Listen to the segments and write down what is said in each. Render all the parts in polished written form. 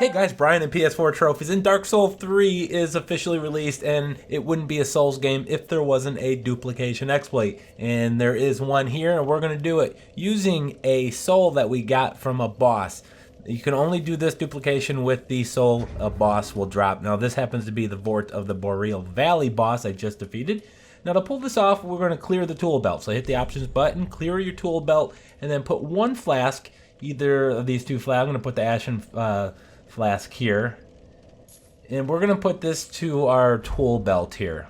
Hey guys, Brian and PS4 Trophies, and Dark Souls 3 is officially released, and it wouldn't be a Souls game if there wasn't a duplication exploit. And there is one here, and we're going to do it using a soul that we got from a boss. You can only do this duplication with the soul a boss will drop. Now this happens to be the Vort of the Boreal Valley boss I just defeated. Now to pull this off, we're going to clear the tool belt. So hit the options button, clear your tool belt, and then put one flask, either of these two flasks. I'm going to put the Ashen flask here, and we're going to put this to our tool belt here.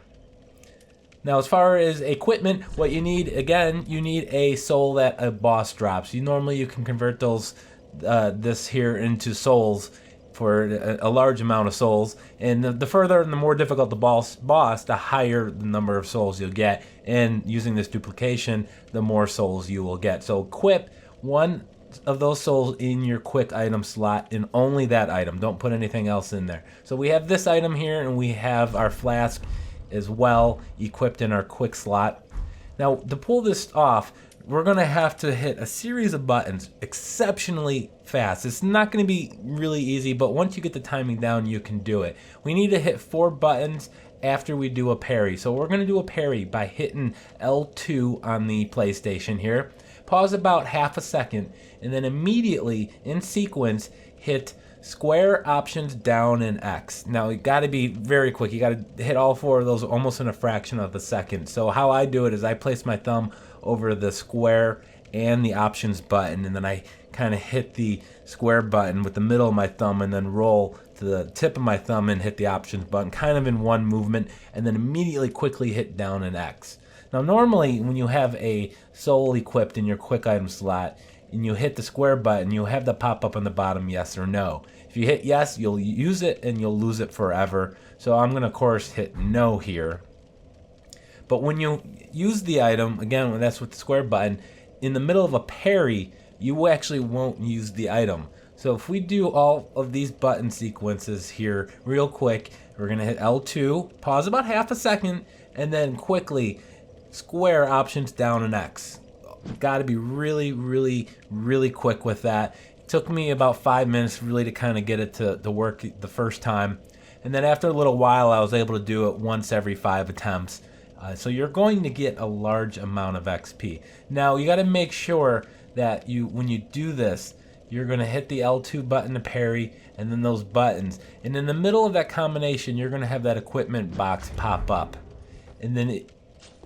Now as far as equipment, what you need, again, you need a soul that a boss drops. Normally you can convert those this here into souls for a large amount of souls, and the further and the more difficult the boss, the higher the number of souls you'll get, and using this duplication, the more souls you will get. So equip one of those souls in your quick item slot, and only that item. Don't put anything else in there. So we have this item here, and we have our flask as well equipped in our quick slot. Now to pull this off, we're going to have to hit a series of buttons exceptionally fast. It's not going to be really easy, but once you get the timing down, you can do it. We need to hit 4 buttons after we do a parry. So we're going to do a parry by hitting L2 on the PlayStation here. Pause about half a second, and then immediately in sequence hit square, options, down, and X. Now you got to be very quick. You got to hit all 4 of those almost in a fraction of a second. So how I do it is I place my thumb over the square and the options button, and then I kind of hit the square button with the middle of my thumb, and then roll to the tip of my thumb and hit the options button kind of in one movement, and then immediately quickly hit down and X. Now normally when you have a soul equipped in your quick item slot and you hit the square button, you'll have the pop up on the bottom yes or no. If you hit yes, you'll use it and you'll lose it forever. So I'm going to of course hit no here. But when you use the item, again, that's with the square button, in the middle of a parry, you actually won't use the item. So if we do all of these button sequences here real quick, we're going to hit L2, pause about half a second, and then quickly square, options, down, and X. Got to be really, really, really quick with that. It took me about 5 minutes really to kind of get it to work the first time. And then after a little while, I was able to do it once every 5 attempts. So you're going to get a large amount of XP. Now you got to make sure that when you do this, you're going to hit the L2 button to parry, and then those buttons. And in the middle of that combination, you're going to have that equipment box pop up. And then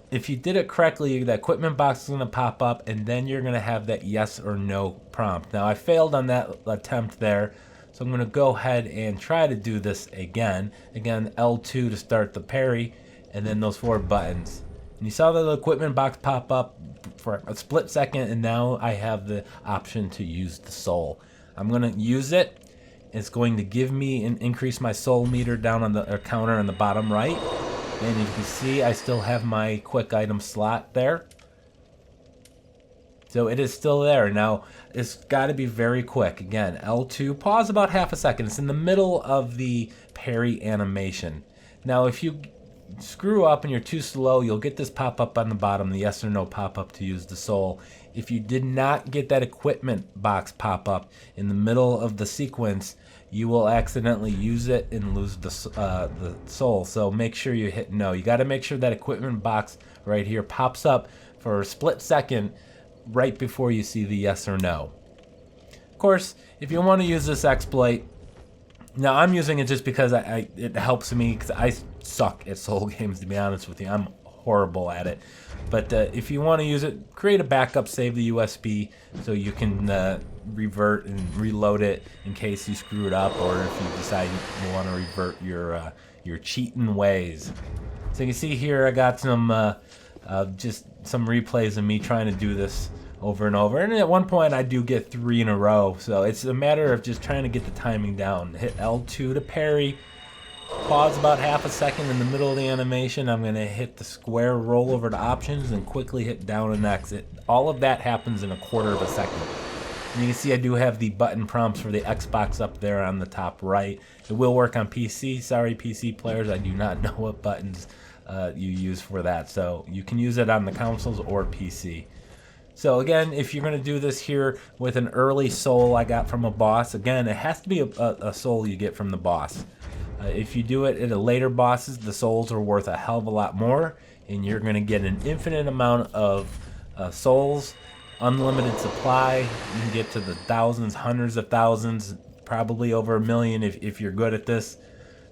if you did it correctly, that equipment box is going to pop up, and then you're going to have that yes or no prompt. Now I failed on that attempt there, so I'm going to go ahead and try to do this again. Again, L2 to start the parry, and then those 4 buttons. And you saw the equipment box pop up for a split second, and now I have the option to use the soul. I'm going to use it. It's going to give me and increase my soul meter down on the counter on the bottom right. And you can see I still have my quick item slot there. So it is still there. Now it's got to be very quick. Again, L2, pause about half a second. It's in the middle of the parry animation. Now if you screw up and you're too slow, you'll get this pop up on the bottom, the yes or no pop up to use the soul. If you did not get that equipment box pop up in the middle of the sequence, you will accidentally use it and lose the soul. So make sure you hit no. You got to make sure that equipment box right here pops up for a split second right before you see the yes or no. Of course, if you want to use this exploit, now I'm using it just because it helps me, because I suck at soul games, to be honest with you. I'm horrible at it. But if you want to use it, create a backup, save the USB so you can revert and reload it in case you screw it up, or if you decide you want to revert your cheating ways. So you can see here I got some just some replays of me trying to do this over and over, and at one point I do get 3 in a row, so it's a matter of just trying to get the timing down. Hit L2 to parry, pause about half a second in the middle of the animation. I'm going to hit the square, roll over to options, and quickly hit down and exit. All of that happens in a quarter of a second. And you can see I do have the button prompts for the Xbox up there on the top right. It will work on PC. Sorry PC players, I do not know what buttons you use for that, so you can use it on the consoles or PC. So again, if you're going to do this here with an early soul I got from a boss, again, it has to be a soul you get from the boss. If you do it at a later bosses, the souls are worth a hell of a lot more, and you're going to get an infinite amount of souls, unlimited supply. You can get to the thousands, hundreds of thousands, probably over 1 million if you're good at this.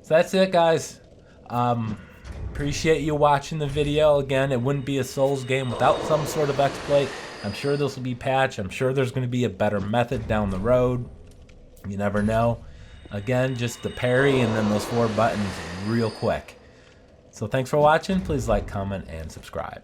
So that's it, guys. Appreciate you watching the video. Again, it wouldn't be a Souls game without some sort of exploit. I'm sure this will be patched. I'm sure there's going to be a better method down the road. You never know. Again, just the parry and then those 4 buttons real quick. So thanks for watching. Please like, comment, and subscribe.